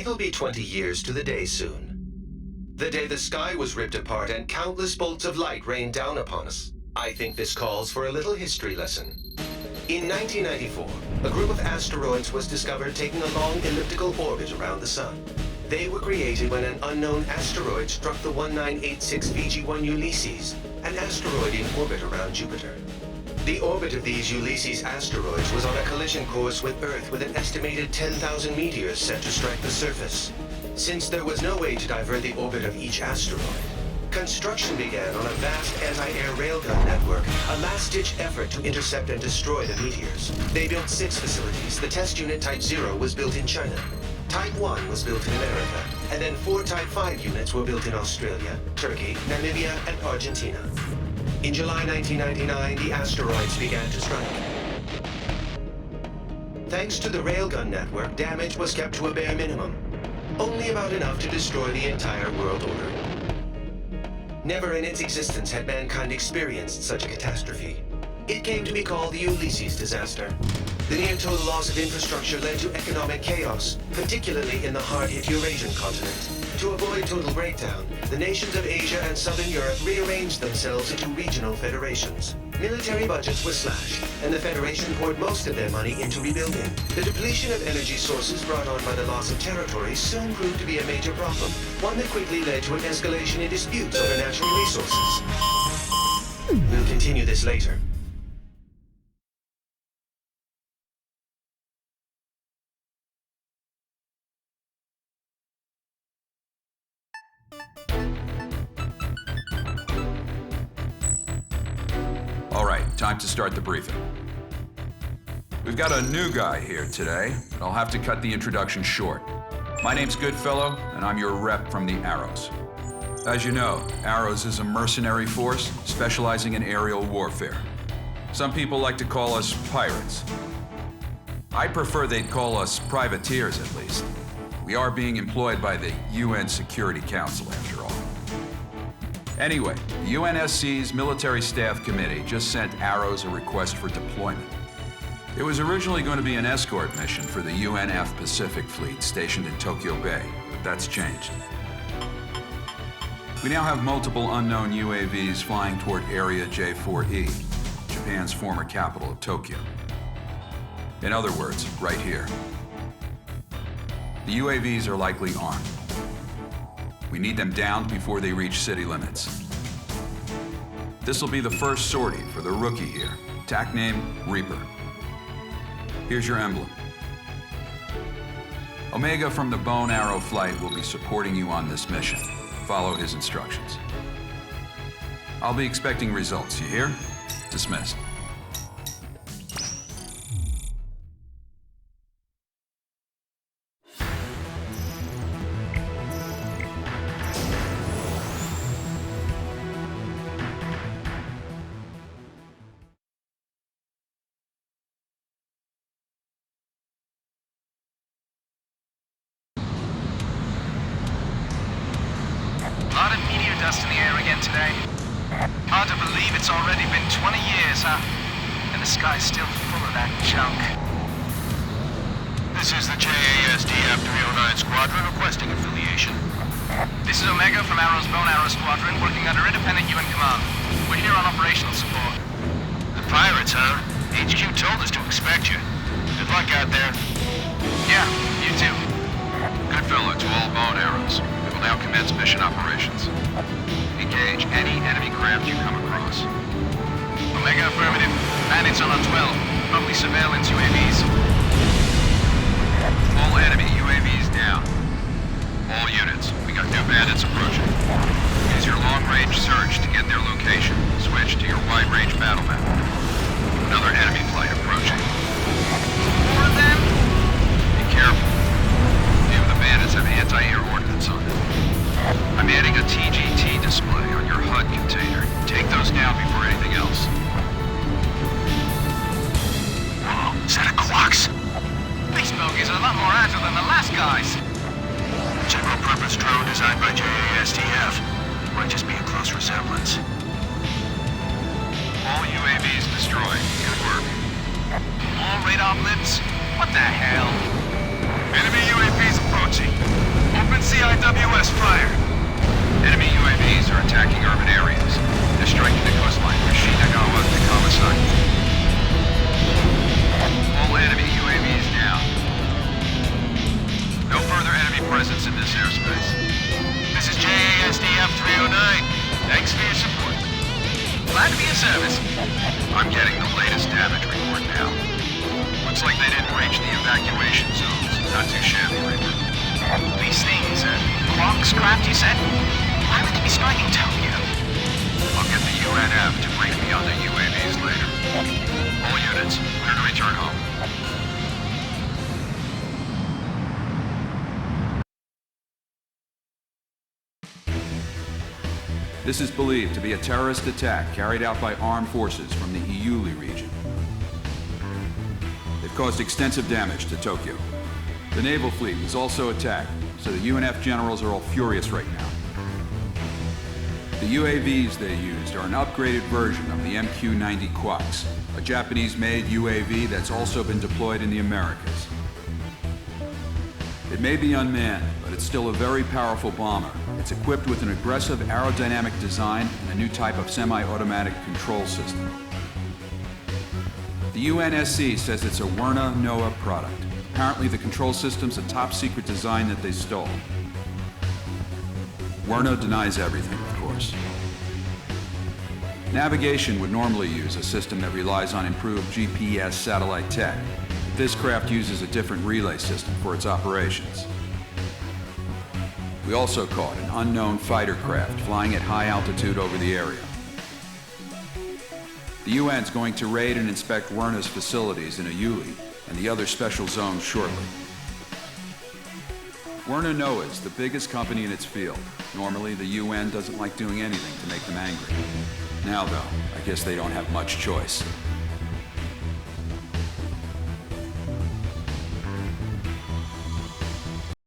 It'll be 20 years to the day soon. The day the sky was ripped apart and countless bolts of light rained down upon us. I think this calls for a little history lesson. In 1994, a group of asteroids was discovered taking a long elliptical orbit around the Sun. They were created when an unknown asteroid struck the 1986 VG-1 Ulysses, an asteroid in orbit around Jupiter. The orbit of these Ulysses asteroids was on a collision course with Earth with an estimated 10,000 meteors set to strike the surface. Since there was no way to divert the orbit of each asteroid, construction began on a vast anti-air railgun network, a last-ditch effort to intercept and destroy the meteors. They built 6 facilities. The test unit Type 0 was built in China. Type 1 was built in America, and then 4 Type 5 units were built in Australia, Turkey, Namibia, and Argentina. In July 1999, the asteroids began to strike. Thanks to the railgun network, damage was kept to a bare minimum, only about enough to destroy the entire world order. Never in its existence had mankind experienced such a catastrophe. It came to be called the Ulysses disaster. The near-total loss of infrastructure led to economic chaos, particularly in the hard-hit Eurasian continent. To avoid total breakdown, the nations of Asia and Southern Europe rearranged themselves into regional federations. Military budgets were slashed, and the Federation poured most of their money into rebuilding. The depletion of energy sources brought on by the loss of territory soon proved to be a major problem, one that quickly led to an escalation in disputes over natural resources. We'll continue this later. All right, time to start the briefing. We've got a new guy here today, but I'll have to cut the introduction short. My name's Goodfellow, and I'm your rep from the Arrows. As you know, Arrows is a mercenary force specializing in aerial warfare. Some people like to call us pirates. I prefer they'd call us privateers, at least. We are being employed by the UN Security Council, after all. Anyway, the UNSC's Military Staff Committee just sent Arrows a request for deployment. It was originally going to be an escort mission for the UNF Pacific Fleet stationed in Tokyo Bay, but that's changed. We now have multiple unknown UAVs flying toward Area J4E, Japan's former capital of Tokyo. In other words, right here. The UAVs are likely armed. We need them downed before they reach city limits. This will be the first sortie for the rookie here. TAC name, Reaper. Here's your emblem. Omega from the Bone Arrow Flight will be supporting you on this mission. Follow his instructions. I'll be expecting results, you hear? Dismissed. A lot of meteor dust in the air again today. Hard to believe it's already been 20 years, huh? And the sky's still full of that junk. This is the JASDF 309 Squadron requesting affiliation. This is Omega from Arrow's Bone Arrow Squadron, working under independent UN command. We're here on operational support. The pirates, huh? HQ told us to expect you. Good luck out there. Yeah, you too. Goodfellow to all Bone Arrows. We will now commence mission operations. Engage any enemy craft you come across. Omega affirmative. Bandits on 12. Probably surveillance UAVs. All enemy UAVs down. All units, we got new bandits approaching. Use your long-range search to get their location. Switch to your wide-range battle map. Another enemy flight approaching. More of them? Be careful. Few of the bandits have anti-air ordnance on them. I'm adding a TGT display on your HUD container. Take those down before anything else. Whoa, is that a Quax? These bogies are a lot more agile than the last guys. General-purpose drone designed by JASDF. Might just be a close resemblance. All UAVs destroyed. Good work. More radar blips? What the hell? Enemy UAVs approaching. M09, thanks for your support. Glad to be of service. I'm getting the latest damage report now. Looks like they didn't reach the evacuation zones. Not too shabby, Reaper. These things, Quark's craft, you said? Why would they be striking Tokyo? I'll get the UNF to brief me on the UAVs later. All units, clear to return home. This is believed to be a terrorist attack carried out by armed forces from the Iuli region. They've caused extensive damage to Tokyo. The naval fleet was also attacked, so the UNF generals are all furious right now. The UAVs they used are an upgraded version of the MQ-90 Quaks, a Japanese-made UAV that's also been deployed in the Americas. It may be unmanned, but it's still a very powerful bomber. It's equipped with an aggressive aerodynamic design and a new type of semi-automatic control system. The UNSC says it's a Werner NOAA product. Apparently the control system's a top-secret design that they stole. Werner denies everything, of course. Navigation would normally use a system that relies on improved GPS satellite tech. This craft uses a different relay system for its operations. We also caught an unknown fighter craft flying at high altitude over the area. The UN's going to raid and inspect Werner's facilities in Iuli and the other special zones shortly. Werner NOAA is the biggest company in its field. Normally, the UN doesn't like doing anything to make them angry. Now, though, I guess they don't have much choice.